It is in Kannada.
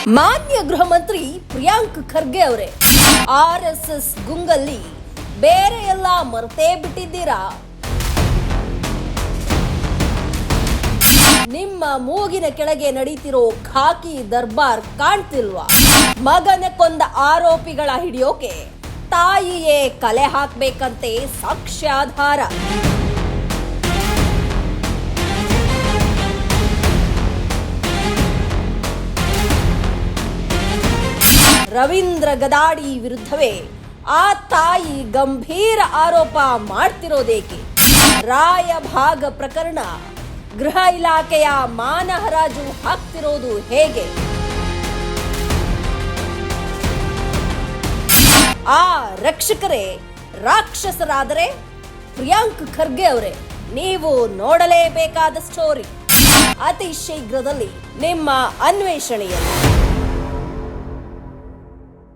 ಮಾನ್ಯ ಗೃಹ ಮಂತ್ರಿ ಪ್ರಿಯಾಂಕ್ ಖರ್ಗೆ ಅವರೇ, RSS ಗುಂಗಲ್ಲಿ ಬೇರೆ ಎಲ್ಲ ಮರ್ತೇ ಬಿಟ್ಟಿದ್ದೀರಾ? ನಿಮ್ಮ ಮೂಗಿನ ಕೆಳಗೆ ನಡೀತಿರೋ ಖಾಕಿ ದರ್ಬಾರ್ ಕಾಣ್ತಿಲ್ವಾ? ಮಗನ ಕೊಂದ ಆರೋಪಿಗಳ ಹಿಡಿಯೋಕೆ ತಾಯಿಯೇ ಕಲೆ ಹಾಕ್ಬೇಕಂತೆ ಸಾಕ್ಷ್ಯಾಧಾರ. ರವೀಂದ್ರ ಗದಾಡಿ ವಿರುದ್ಧವೇ ಆ ತಾಯಿ ಗಂಭೀರ ಆರೋಪ ಮಾಡ್ತಿರೋದೇಕೆ? ರಾಯಭಾಗ ಪ್ರಕರಣ ಗೃಹ ಇಲಾಖೆಯ ಮಾನಹರಾಜು ಹಾಕ್ತಿರೋದು ಹೇಗೆ? ಆ ರಕ್ಷಕರೇ ರಾಕ್ಷಸರಾದರೆ ಪ್ರಿಯಾಂಕ್ ಖರ್ಗೆ ಅವರೇ, ನೀವು ನೋಡಲೇಬೇಕಾದ ಸ್ಟೋರಿ ಅತಿ ಶೀಘ್ರದಲ್ಲಿ ನಿಮ್ಮ ಅನ್ವೇಷಣೆಯಲ್ಲಿ.